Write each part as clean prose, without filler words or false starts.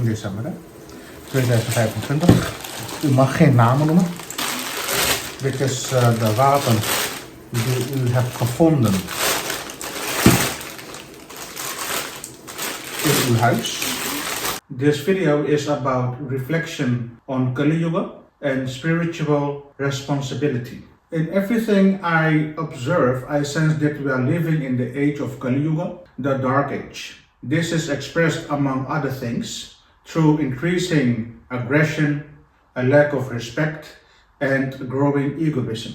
10 december 2025. U mag geen namen noemen. Dit is de wapen die u hebt gevonden in uw huis. This video is about reflection on Kali Yuga and spiritual responsibility. In everything I observe, I sense that we are living in the age of Kali Yuga, the Dark Age. This is expressed, among other things, through increasing aggression, a lack of respect, and growing egoism.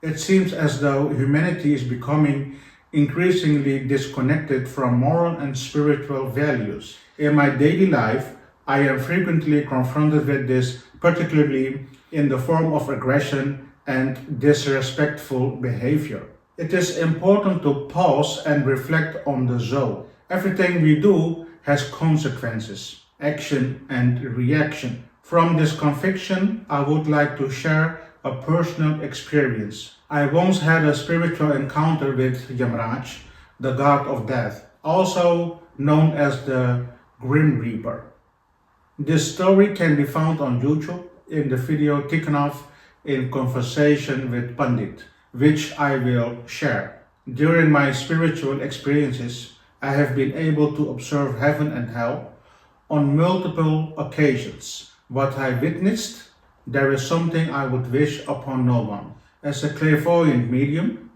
It seems as though humanity is becoming increasingly disconnected from moral and spiritual values. In my daily life, I am frequently confronted with this, particularly in the form of aggression and disrespectful behavior. It is important to pause and reflect on the soul. Everything we do has consequences, action and reaction. From this conviction, I would like to share a personal experience. I once had a spiritual encounter with Yamraj, the god of death, also known as the Grim Reaper. This story can be found on YouTube in the video Tikhnov in Conversation with Pandit, which I will share. During my spiritual experiences, I have been able to observe heaven and hell on multiple occasions. What I witnessed, there is something I would wish upon no one. As a clairvoyant medium,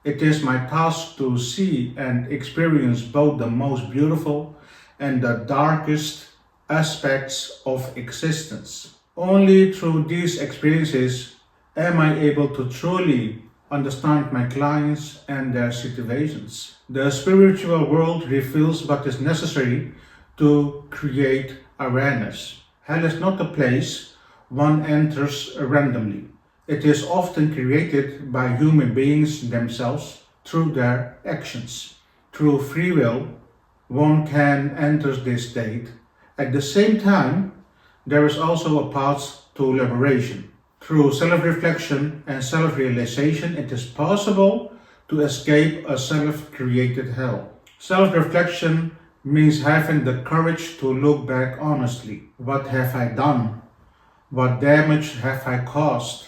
it is my task to see and experience both the most beautiful and the darkest aspects of existence. Only through these experiences am I able to truly understand my clients and their situations. The spiritual world reveals what is necessary to create awareness. Hell is not a place one enters randomly. It is often created by human beings themselves through their actions. Through free will, one can enter this state. At the same time, there is also a path to liberation. Through self-reflection and self-realization, it is possible to escape a self-created hell. Self-reflection means having the courage to look back honestly. What have I done? What damage have I caused?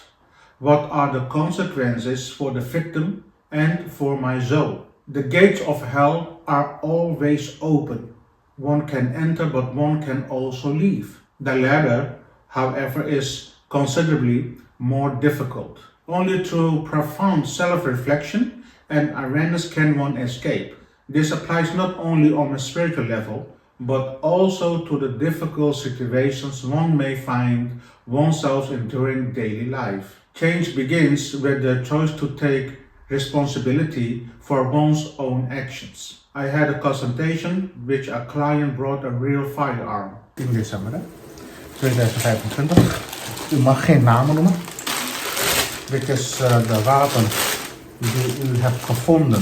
What are the consequences for the victim and for my soul? The gates of hell are always open. One can enter, but one can also leave. The latter, however, is considerably more difficult. Only through profound self-reflection and awareness can one escape. This applies not only on a spiritual level, but also to the difficult situations one may find oneself in during daily life. Change begins with the choice to take responsibility for one's own actions. I had a consultation which a client brought a real firearm. 10 december 2025. U mag geen namen noemen. Dit is de wapen die u hebt gevonden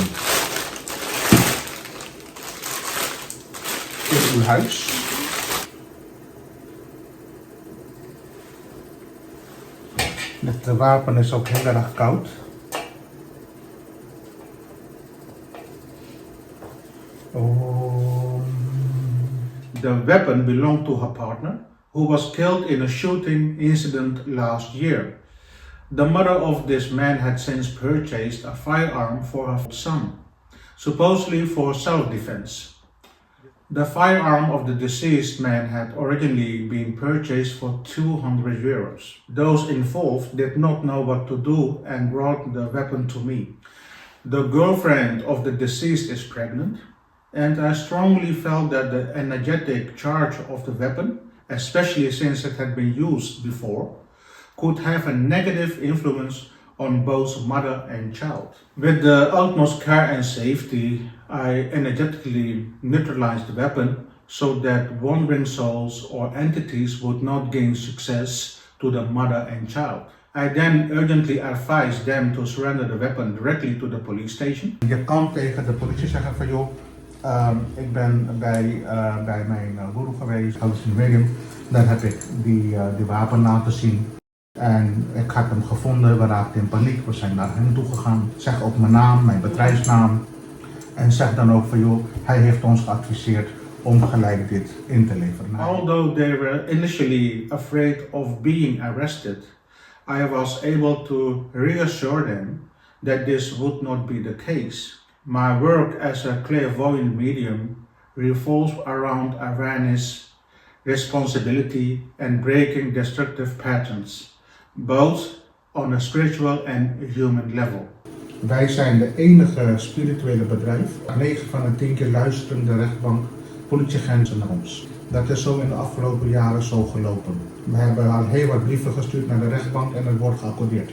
in uw huis. Het wapen is ook heel erg koud. The weapon belonged to her partner, who was killed in a shooting incident last year. The mother of this man had since purchased a firearm for her son, supposedly for self-defense. The firearm of the deceased man had originally been purchased for 200 euros. Those involved did not know what to do and brought the weapon to me. The girlfriend of the deceased is pregnant, and I strongly felt that the energetic charge of the weapon, especially since it had been used before, could have a negative influence on both mother and child. With the utmost care and safety, I energetically neutralized the weapon so that wandering souls or entities would not gain success to the mother and child. I then urgently advised them to surrender the weapon directly to the police station. Je kan tegen de politie zeggen van joh, ik ben bij mijn guru geweest, hallucinarium. Daar heb ik die wapen laten zien. En ik had hem gevonden, we raakten in paniek, we zijn naar hem toe gegaan. Zeg ook mijn naam, mijn bedrijfsnaam. En zeg dan ook van joh, hij heeft ons geadviseerd om gelijk dit in te leveren. Although they were initially afraid of being arrested, I was able to reassure them that this would not be the case. My work as a clairvoyant medium revolves around awareness, responsibility, and breaking destructive patterns, both on a spiritual and human level. Wij zijn de enige spirituele bedrijf. 9 van de 10 keer luisteren de rechtbank, politieagenten naar ons. Dat is zo in de afgelopen jaren zo gelopen. We hebben al heel wat brieven gestuurd naar de rechtbank en het wordt geaccordeerd.